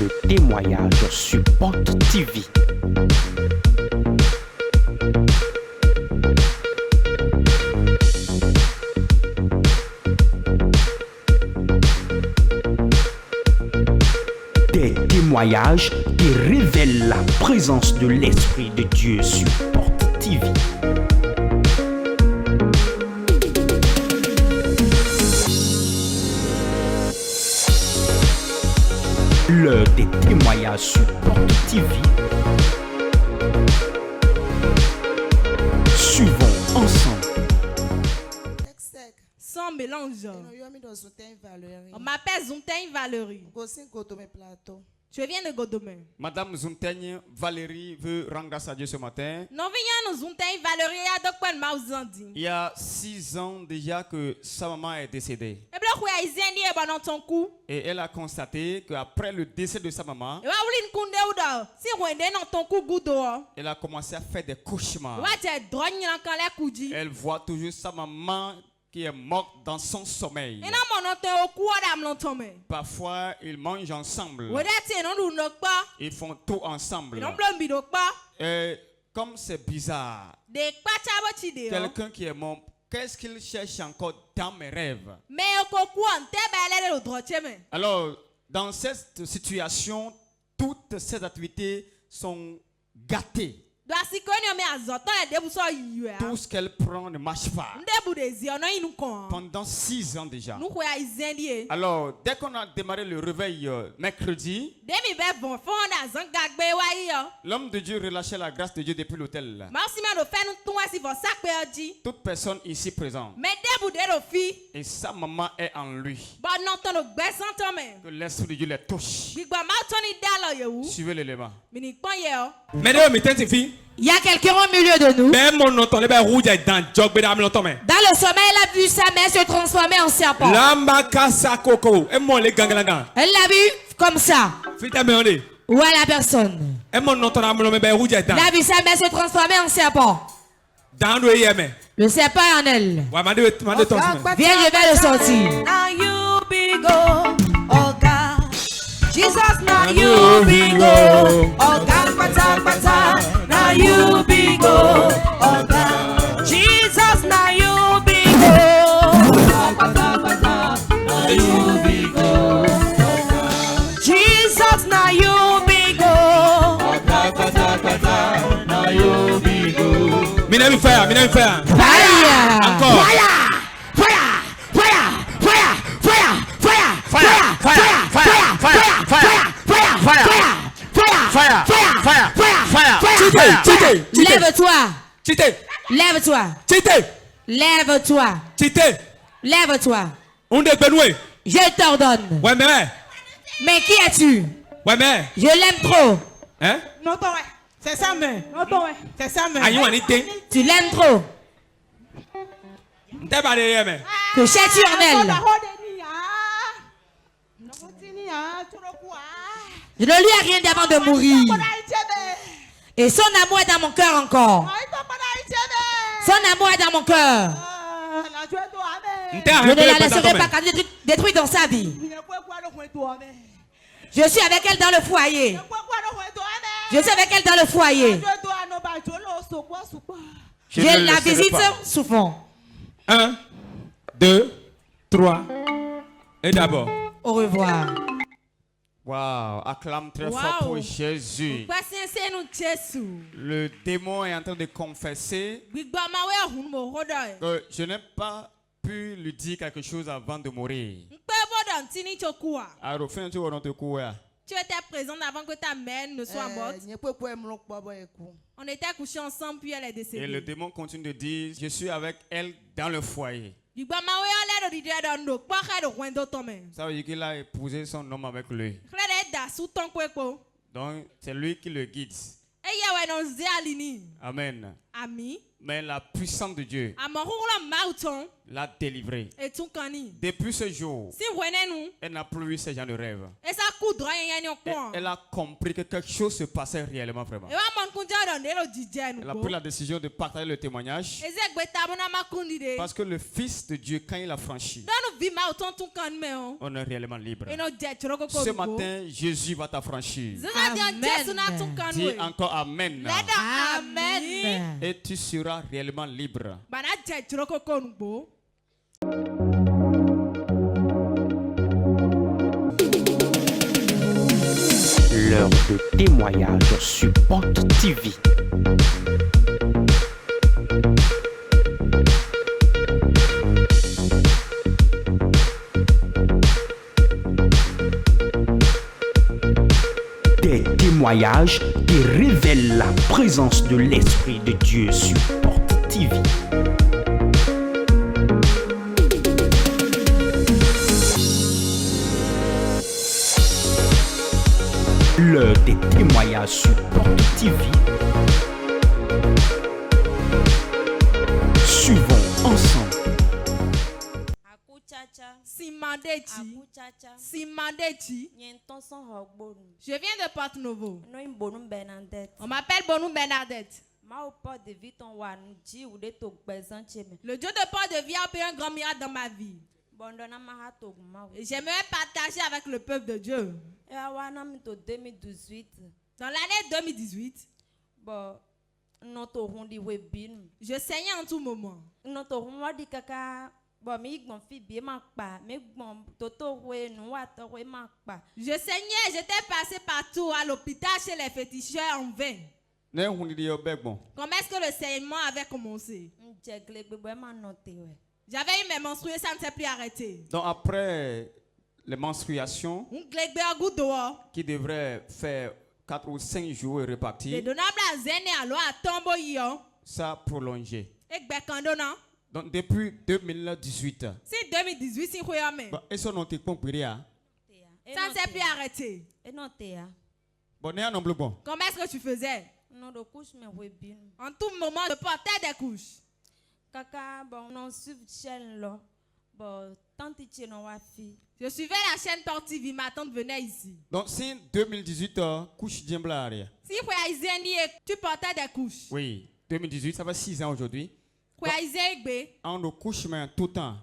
de témoignages sur Porte TV. Des témoignages qui révèlent la présence de l'Esprit de Dieu sur Porte TV. L'heure des témoignages sur Porte TV. Suivons ensemble. Sans mélange. On m'appelle Zuntaigne Valérie. Je viens de Godomé. Madame Zuntaigne Valérie veut rendre grâce à Dieu ce matin. Non, viens nous Zuntaigne Valérie a donc pas de mauzandi. Il y a 6 ans déjà que sa maman est décédée. Et elle a constaté qu'après le décès de sa maman, elle a commencé à faire des cauchemars. Elle voit toujours sa maman qui est morte dans son sommeil. Parfois, ils mangent ensemble. Ils font tout ensemble. Et comme c'est bizarre, quelqu'un qui est mort, qu'est-ce qu'il cherche encore dans mes rêves? Alors, dans cette situation, toutes ces activités sont gâtées. Tout ce qu'elle prend ne marche pas. Pendant 6 ans déjà. Alors, dès qu'on a démarré le réveil mercredi, l'homme de Dieu relâchait la grâce de Dieu depuis l'autel. Toute personne ici présente. Et sa maman est en lui. Que l'Esprit de Dieu les touche. Suivez l'élément. Il y a quelqu'un au milieu de nous. Dans le sommeil, elle a vu sa mère se transformer en serpent. Elle l'a vu comme ça. Où est la personne? Elle a vu sa mère se transformer en serpent. Le serpent est en elle. Viens, je vais le sortir. Jesus, now you be go. Oh God, pata pata. Now you be go. Oh God. Jesus, now you be go. Pata pata. Now you be go. Jesus, now you be go. Pata pata. Now you be go. Minami fire. Fire. Encore. Lève-toi. Je t'ordonne. Mais qui es-tu? Je l'aime trop. Hein? Non, c'est ça, mais. C'est ça, mais. Tu l'aimes trop. Que cherches-tu en elle? Je ne lui ai rien dit avant de mourir. Et son amour est dans mon cœur encore. Son amour est dans mon cœur. Je ne la laisserai pas détruire dans sa vie. Je suis avec elle dans le foyer. Je suis avec elle dans le foyer. Je la visite souvent. 1, 2, 3. Et d'abord. Au revoir. Wow, acclame très fort pour Jésus. Le démon est en train de confesser que je n'ai pas pu lui dire quelque chose avant de mourir. Tu étais présente avant que ta mère ne soit morte. On était couchés ensemble puis elle est décédée. Et le démon continue de dire, je suis avec elle dans le foyer. Ça veut dire qu'il a épousé son homme avec lui. Donc c'est lui qui le guide. Amen. Mais la puissance de Dieu l'a délivré. Depuis ce jour, elle n'a plus eu ce genre de rêve. Elle a compris que quelque chose se passait réellement vraiment. Elle a pris la décision de partager le témoignage. Parce que le Fils de Dieu, quand il a franchi, On est réellement libre. Ce matin, Jésus va t'affranchir. Dis encore Amen. Amen. Et tu seras réellement libre. L'heure de témoignage sur Porte TV. Des témoignages qui révèlent la présence de l'Esprit de Dieu sur Porte TV. L'heure des témoignages sur Porte TV. Suivons ensemble. Je viens de Porte Novo. On m'appelle Bonou Bernadette. Le Dieu de Porte de Vie a opéré un grand miracle dans ma vie. Et j'aimerais partager avec le peuple de Dieu. Dans l'année 2018, je saignais en tout moment. Je saignais, j'étais passé partout à l'hôpital chez les féticheurs en vain. Comment est-ce que le saignement avait commencé? J'avais eu mes menstrues, ça ne s'est plus arrêté. Donc après les menstruations, qui devraient faire 4 ou 5 jours et repartir, ça a prolongé. Donc depuis 2018, ça ne s'est plus arrêté. Comment est-ce que tu faisais? En tout moment, je portais des couches. Je suivais la chaîne Porte TV, ma tante venait ici. Donc si 2018, couche d'Imblaria. Si tu portais des couches. Oui, 2018, ça fait 6 ans aujourd'hui. On nous couche tout le temps.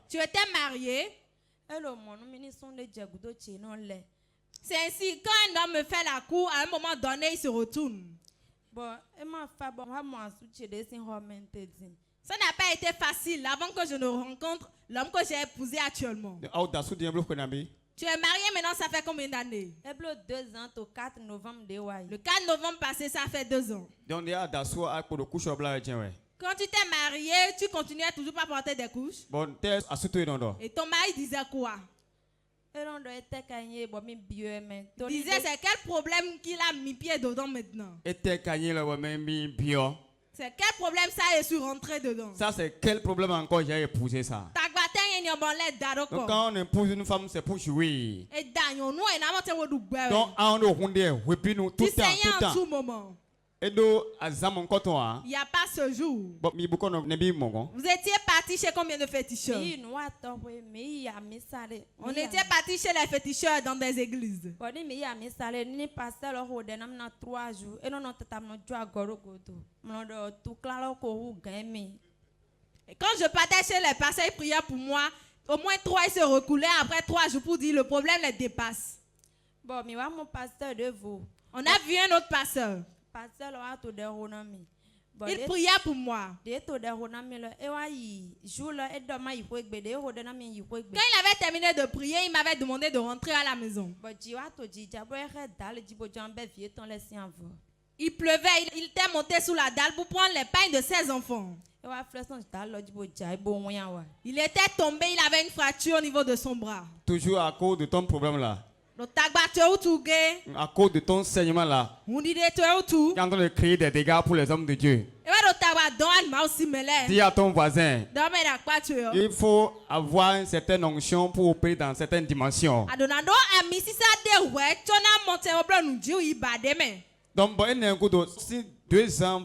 Tu étais marié. C'est ainsi, quand un homme me fait la cour, à un moment donné, il se retourne. Ça n'a pas été facile avant que je ne rencontre l'homme que j'ai épousé actuellement. Tu es marié maintenant, ça fait combien d'années? 2 ans au 4 novembre. Le 4 novembre passé, ça fait 2 ans. Quand tu t'es marié, tu continuais toujours pas porter des couches? Et ton mari disait quoi? Il disait c'est quel problème qu'il a mis pied dedans maintenant? C'est quel problème ça est sur rentré dedans? Ça c'est quel problème encore j'ai épousé ça? Donc quand on épouse une femme c'est pour jouer. Donc on tout le temps. Il n'y a pas ce jour. Vous étiez parti chez combien de féticheurs? On était parti chez les féticheurs dans des églises. Et quand je partais chez les pasteurs, ils priaient pour moi. Au moins 3 ils se recoulaient après 3 jours pour dire le problème les dépasse. On a vu un autre pasteur. Il priait pour moi. Quand il avait terminé de prier, il m'avait demandé de rentrer à la maison. Il pleuvait, il était monté sous la dalle pour prendre les pains de ses enfants. Il était tombé, il avait une fracture au niveau de son bras. Toujours à cause de ton problème là. À cause de ton saignement là. Tu es en train de créer des dégâts pour les hommes de Dieu. Dis à ton voisin, il faut avoir une certaine onction pour opérer dans certaines dimensions. Donc, si 2 ans,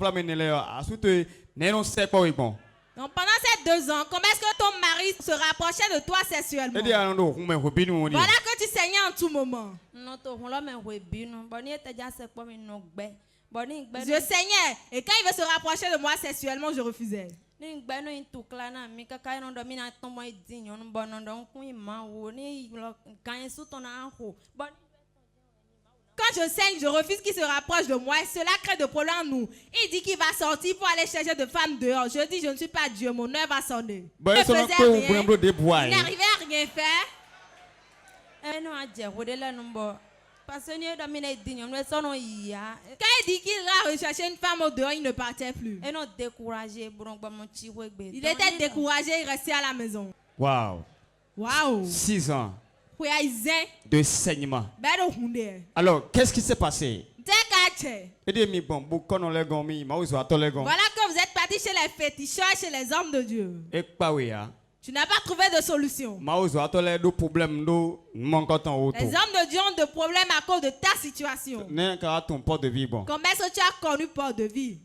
donc pendant ces 2 ans, comment est-ce que ton mari se rapprochait de toi sexuellement? Voilà que tu saignais en tout moment. Je saignais et quand il veut se rapprocher de moi sexuellement, je refusais. Quand je saigne, je refuse qu'il se rapproche de moi et cela crée de problèmes en nous. Il dit qu'il va sortir pour aller chercher de femmes dehors. Je dis, je ne suis pas Dieu, mon œuvre va sonner. Il n'arrivait à rien faire. Quand il dit qu'il va rechercher une femme au dehors, il ne partait plus. Il était découragé, il restait à la maison. Wow. 6 ans de saignement. Alors, qu'est-ce qui s'est passé? Voilà que vous êtes parti chez les féticheurs, chez les hommes de Dieu. Tu n'as pas trouvé de solution. Les hommes de Dieu ont des problèmes à cause de ta situation. Comment est-ce que tu as connu port de vie?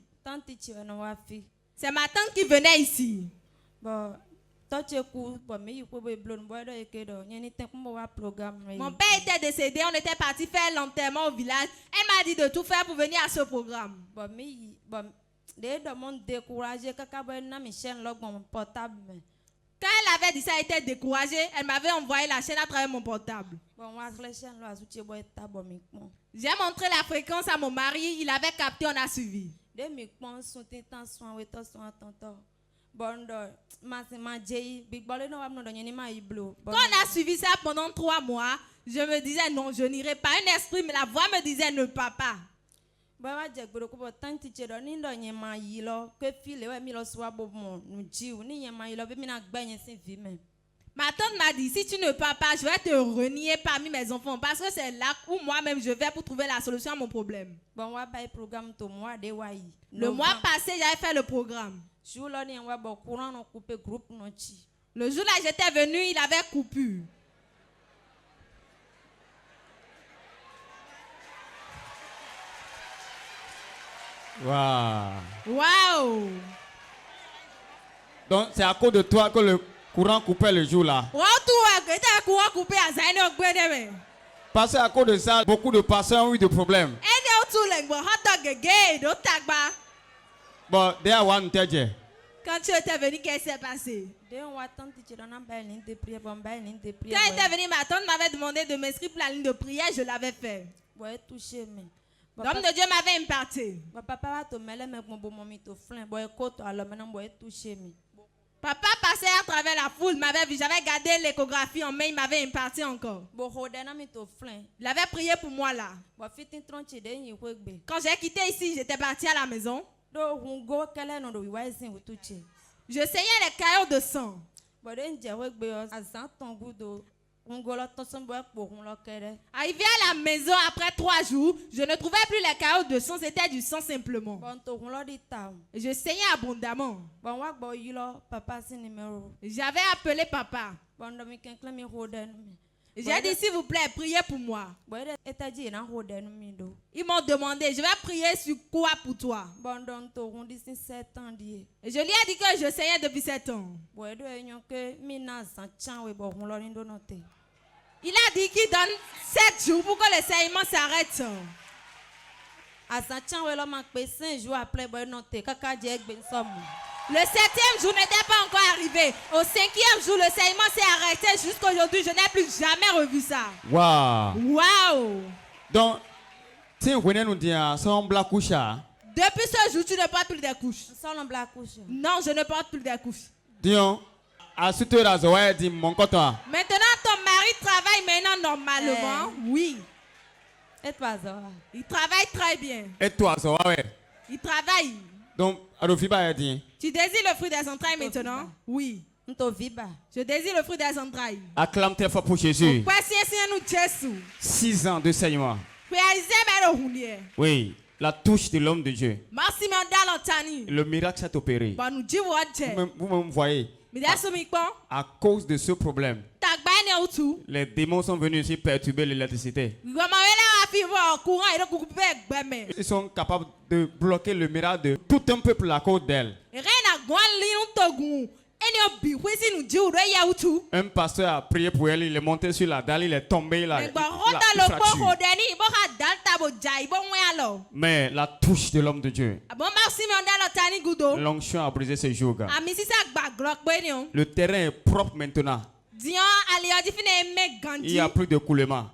C'est ma tante qui venait ici. Mon père était décédé, on était parti faire l'enterrement au village. Elle m'a dit de tout faire pour venir à ce programme. Quand elle avait dit ça, elle était découragée. Elle m'avait envoyé la chaîne à travers mon portable. J'ai montré la fréquence à mon mari. Il avait capté, on a suivi. Quand on a suivi ça pendant 3 mois, je me disais non, je n'irai pas. Un esprit, mais la voix me disait ne pars pas. Ma tante m'a dit, si tu ne pars pas, je vais te renier parmi mes enfants parce que c'est là où moi-même je vais pour trouver la solution à mon problème. Le mois passé, j'avais fait le programme. Le jour là, j'étais venu, il avait coupure. Wow. Donc c'est à cause de toi que le courant coupait le jour là. Parce qu'à cause de ça, beaucoup de pasteurs ont eu des problèmes. Bon, quand tu étais venu, qu'est-ce qui s'est passé? Quand il était venu, ma tante m'avait demandé de m'inscrire pour la ligne de prière, je l'avais fait. L'homme de Dieu m'avait imparti. Papa passait à travers la foule, m'avait vu, j'avais gardé l'échographie en main, il m'avait imparti encore. Il avait prié pour moi là. Quand j'ai quitté ici, j'étais parti à la maison. Je saignais les caillots de sang. Arrivé à la maison après 3 jours, je ne trouvais plus les caillots de sang, c'était du sang simplement. Et je saignais abondamment. J'avais appelé papa. J'ai dit s'il vous plaît, priez pour moi. Ils m'ont demandé, je vais prier sur quoi pour toi? Et je lui ai dit que je saignais depuis 7 ans. Il a dit qu'il donne 7 jours pour que le saignement s'arrête. Le 7e jour n'était pas encore arrivé. Au 5e jour, le saignement s'est arrêté. Jusqu'à aujourd'hui, je n'ai plus jamais revu ça. Wow. Donc, si vous venez nous dire, depuis ce jour, tu ne portes plus des couches. Non, je ne porte plus des couches. Maintenant, ton mari travaille maintenant normalement. Oui. Et toi, Zoa? Il travaille très bien. Et toi, Zoa? Il travaille. Donc, tu désires le fruit des entrailles maintenant? Oui. Je désire le fruit des entrailles. Acclame très fort pour Jésus. 6 ans de saignement. Oui. La touche de l'homme de Dieu. Le miracle s'est opéré. Vous-même voyez. À cause de ce problème, les démons sont venus ici perturber l'électricité. Ils sont capables de bloquer le miracle de tout un peuple à cause d'elle. Un pasteur a prié pour elle, il est monté sur la dalle, il est tombé, il a mais la touche de l'homme de Dieu, l'onction a brisé ses joues. Le terrain est propre maintenant. Il n'y a plus de coulement.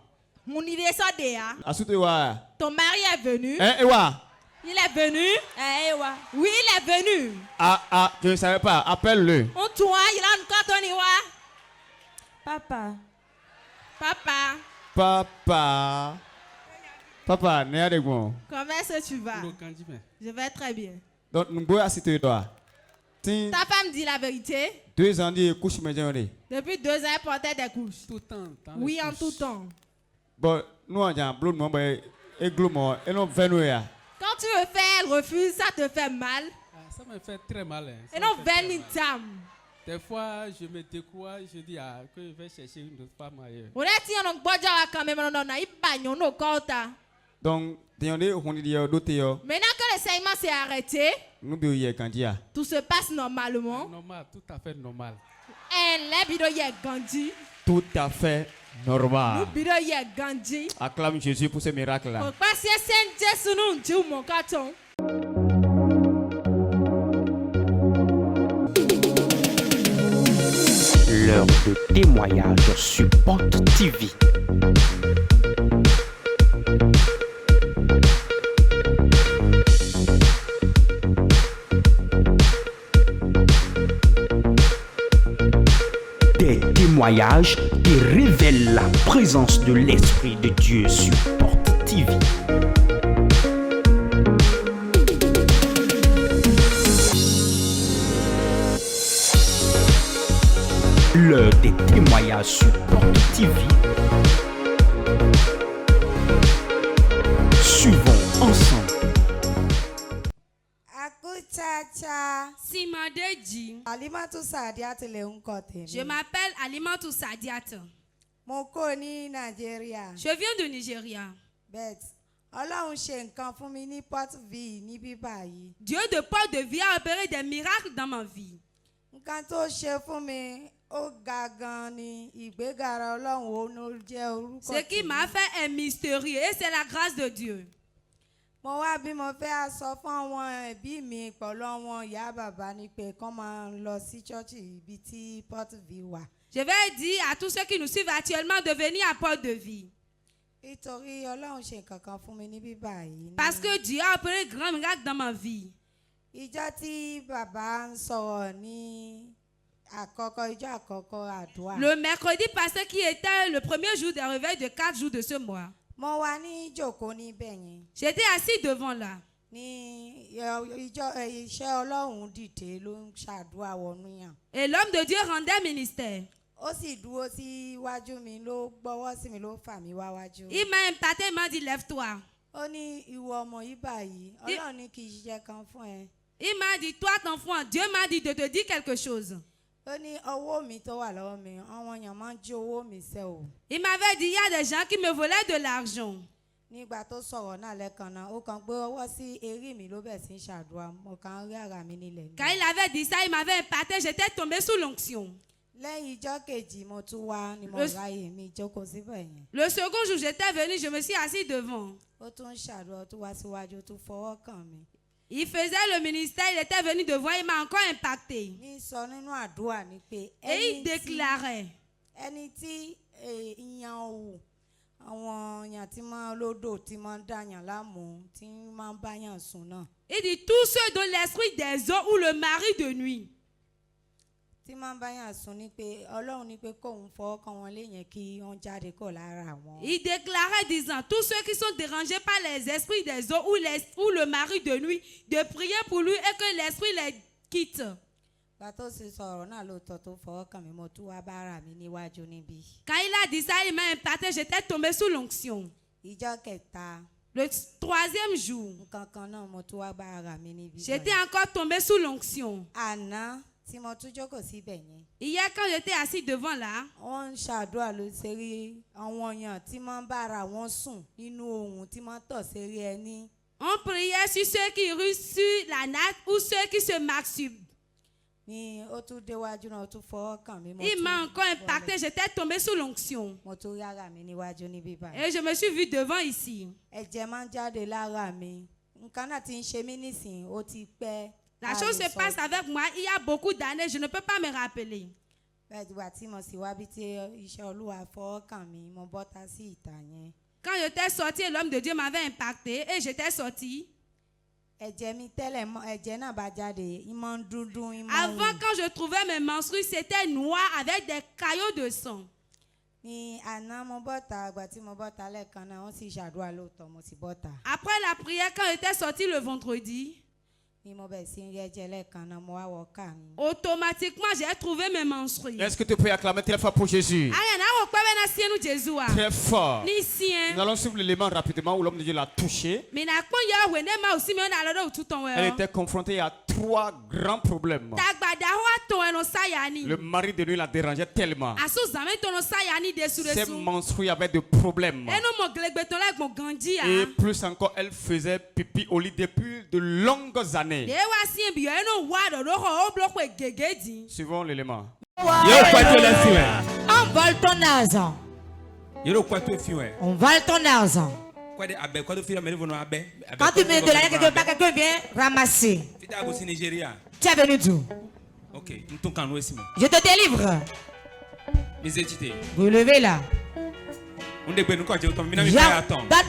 Ton mari est venu. Il est venu. Oui, il est venu. Je ne savais pas. Appelle-le. Papa. Papa, comment est-ce que tu vas? Je vais très bien. Donc, ta femme dit la vérité. 2 ans, il couche. Depuis 2 ans, elle portait des couches. Tout le temps. Oui, en tout temps. Bon, nous, on a quand tu veux faire, elle refuse, ça te fait mal. Ça me fait très mal. Et non, des fois, je me décourage, je dis que je vais chercher une autre femme ailleurs. Donc, maintenant que l'enseignement s'est arrêté, tout se passe normalement. Normal, tout à fait normal. Tout à fait normal. Acclame Jésus pour ce miracle là. L'heure de témoignage sur Porte TV. Des témoignages qui révèlent la présence de l'Esprit de Dieu sur Porte TV. L'heure des témoignages sur Porte TV. Suivons ensemble. Je m'appelle Alimatou Sadiat. Je viens du Nigeria. Dieu de Porte de Vie a opéré des miracles dans ma vie. Ce qui m'a fait est mystérieux et c'est la grâce de Dieu. Je vais dire à tous ceux qui nous suivent actuellement de venir à Porte de Vie. Parce que Dieu a opéré un grand miracle dans ma vie. Le mercredi passé qui était le premier jour des réveils de 4 jours de ce mois. J'étais assis devant là. Et l'homme de Dieu rendait ministère. Il m'a impacté, il m'a dit lève-toi. Il m'a dit toi ton enfant, Dieu m'a dit de te dire quelque chose. Il m'avait dit il y a des gens qui me volaient de l'argent. Quand il avait dit ça, il m'avait impacté, j'étais tombé sous l'onction. Le second jour, j'étais venu, je me suis assis devant. Il faisait le ministère, il était venu devant, il m'a encore impacté. Et il déclarait. Il dit tous ceux dont l'esprit des eaux ou le mari de nuit. Il déclarait disant tous ceux qui sont dérangés par les esprits des eaux ou le mari de nuit de prier pour lui et que l'esprit les quitte. Quand il a dit ça, il m'a impacté, j'étais tombé sous l'onction. Le troisième jour, j'étais encore tombé sous l'onction. Hier, quand j'étais assis devant là, on priait sur ceux qui ruent sur la natte ou ceux qui se masturbent. Il m'a encore impacté, j'étais tombée sous l'onction. Et je me suis vue devant ici. La chose se passe avec moi il y a beaucoup d'années, je ne peux pas me rappeler. Quand j'étais sortie, l'homme de Dieu m'avait impacté et j'étais sortie. Avant, quand je trouvais mes menstrues, c'était noir avec des caillots de sang. Après la prière, quand j'étais sortie le vendredi, automatiquement, j'ai trouvé mes menstrues. Est-ce que tu peux acclamer très fort pour Jésus? Très fort. Nous allons suivre l'élément rapidement où l'homme de Dieu l'a touché. Elle était confrontée à 3 grands problèmes. Le mari de lui la dérangeait tellement. Ses menstrues avaient des problèmes. Et plus encore, elle faisait pipi au lit depuis de longues années. Suivons l'élément. On vole ton argent. On vole ton argent. Quand tu mets de l'argent quelque part, quelqu'un vient ramasser. Tu es venu d'où? Je te délivre. Vous levez là. Donne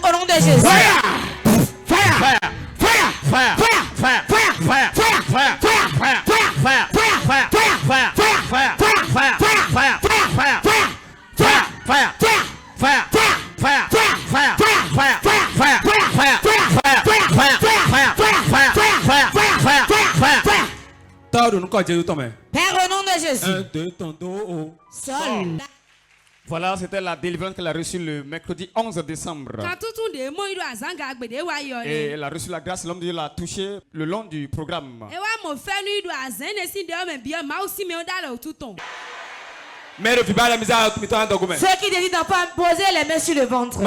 au nom de Jésus. Fire! Fire! Fire! Fire! Fire! Fire! Fire! Fire! Fire! Fire! Fire! Fire! Fire! Fire! Fire! Fire! Fire! Fire! Père, au nom de Jésus. 1, 2, ton dos haut. Seul. Voilà, c'était la délivrance qu'elle a reçue le mercredi 11 décembre. Et elle a reçu la grâce, l'homme de Dieu l'a touché le long du programme. Ceux qui décident d'enfants, poser les mains sur le ventre.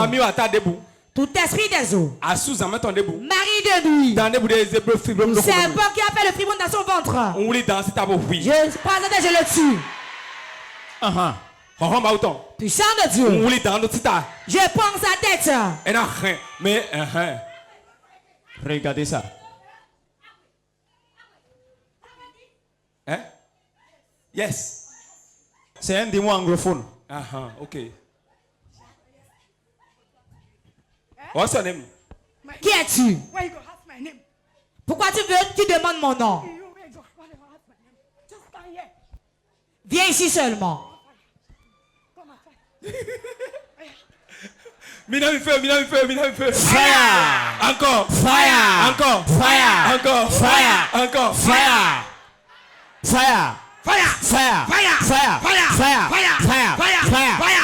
Tout esprit des eaux. Mari de nuit. C'est pas qui a fait le friment dans son ventre. Je présente et je le tue. Puissant de Dieu. Je prends sa tête. Regardez ça. Hein? Yes. C'est un démon anglophone. Ok. What's your name? Qui es-tu? Pourquoi tu demandes mon nom? Viens ici seulement. Fire! Encore! Fire! Encore! Fire! Encore! Fire! Encore! Fire! Fire! Fire! Fire! Fire! Fire! Fire! Fire!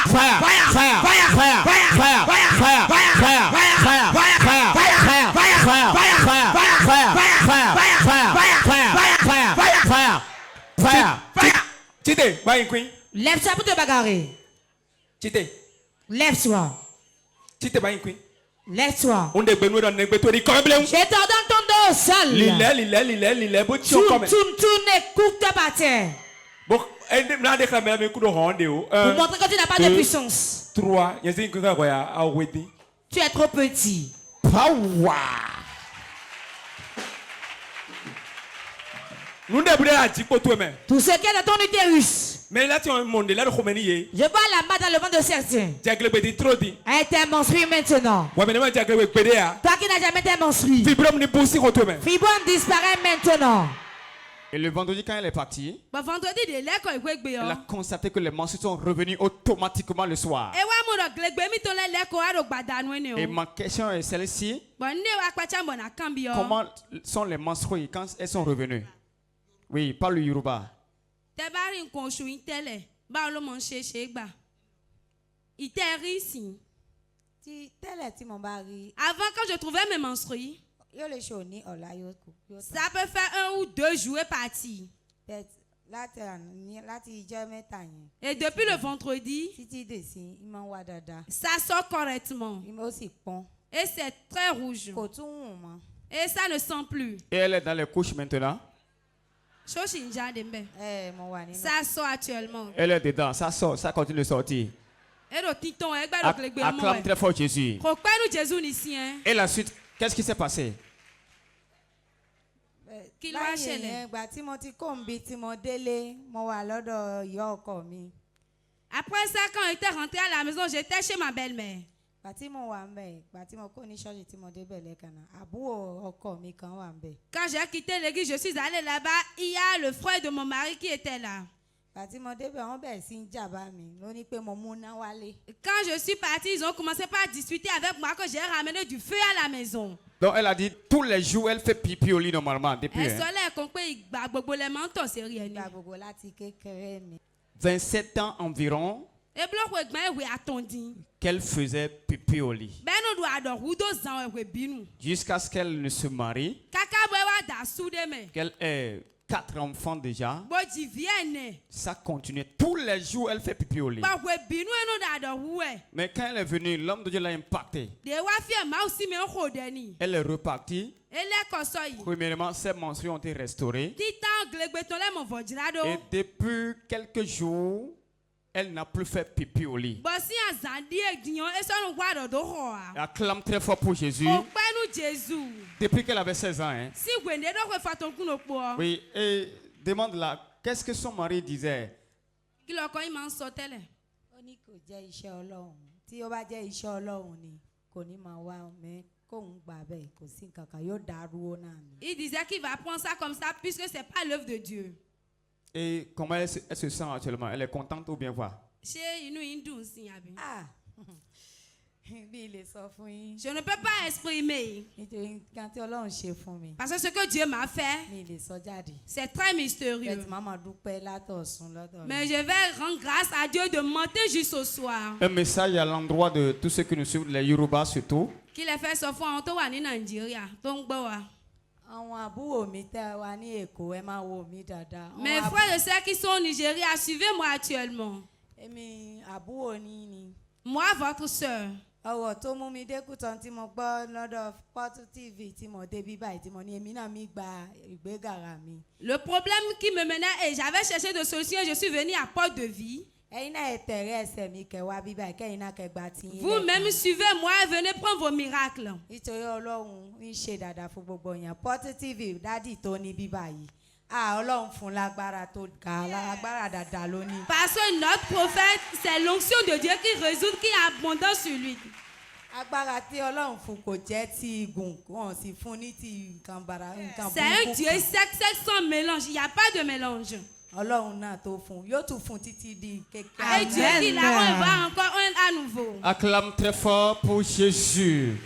Fire! Fire! Fire! Fire! Fire! Fire! Lève-toi pour te bagarrer. Lève-toi. Lève-toi. Je t'ordonne ton dos seul. Tourne et coupe-toi par terre. Pour montrer que tu n'as pas de puissance. 3. Tu es trop petit. Tout ce qui est dans ton utérus. Je vois la main dans le ventre de certains. Elle est menstruée maintenant. Toi qui n'as jamais été menstruée. Fibrome disparaît maintenant. Et le vendredi, quand elle est partie, elle a constaté que les menstrues sont revenues automatiquement le soir. Et ma question est celle-ci. Comment sont les menstrues quand elles sont revenues? Oui, pas le Yoruba. Avant, quand je trouvais mes menstrues, ça peut faire 1 ou 2 jours parti. Et depuis le vendredi, ça sort correctement. Et c'est très rouge. Et ça ne sent plus. Et elle est dans les couches maintenant? Ça sort actuellement. Elle est dedans, ça sort, ça continue de sortir. Acclame très fort Jésus. Et la suite, qu'est-ce qui s'est passé? Après ça, quand j'étais rentré à la maison, j'étais chez ma belle-mère. Quand j'ai quitté l'église, je suis allée là-bas. Il y a le frère de mon mari qui était là. Quand je suis partie, ils ont commencé par discuter avec moi que j'ai ramené du feu à la maison. Donc elle a dit tous les jours elle fait pipi au lit normalement depuis. 27 ans environ qu'elle faisait pipi au lit. Jusqu'à ce qu'elle ne se marie. Qu'elle ait 4 enfants déjà. Ça continuait. Tous les jours, elle fait pipi au lit. Mais quand elle est venue, l'homme de Dieu l'a impacté. Elle est repartie. Premièrement, ses menstrues ont été restaurées. Et depuis quelques jours, elle n'a plus fait pipi au lit. Elle acclame très fort pour Jésus. Depuis qu'elle avait 16 ans. Hein. Oui, et demande-la, qu'est-ce que son mari disait? Il disait qu'il va prendre ça comme ça puisque c'est pas l'œuvre de Dieu. Et comment elle se sent actuellement? Elle est contente ou bien quoi? Ah. Je ne peux pas exprimer. Parce que ce que Dieu m'a fait, c'est très mystérieux. Mais je vais rendre grâce à Dieu de monter jusqu'au soir. Un message à l'endroit de tous ceux qui nous suivent, les Yoruba surtout. Qu'il a fait ce fois en Nigeria. Mes frères et sœurs qui sont au Nigeria, suivez-moi actuellement. Moi, votre sœur. Le problème qui me menait, et j'avais cherché de solution, je suis venue à Porte de Vie. Vous-même suivez-moi et venez prendre vos miracles. Parce que notre prophète, c'est l'onction de Dieu qui résout, qui est abondante sur lui. C'est un Dieu sec sans mélange. Il n'y a pas de mélange. Et Dieu qui la revoit encore un à nouveau. Acclame très fort pour Jésus.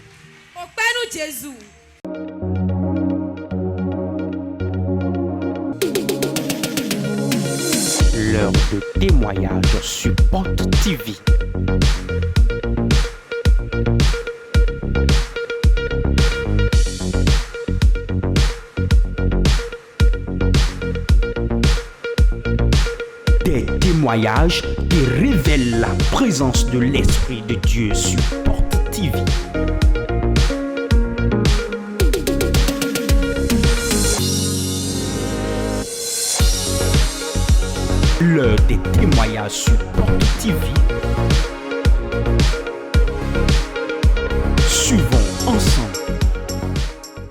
Au Père nous Jésus. L'heure de témoignage sur Porte TV. Des témoignages qui révèlent la présence de l'Esprit de Dieu sur Porte TV. L'heure des témoignages sur Porte TV.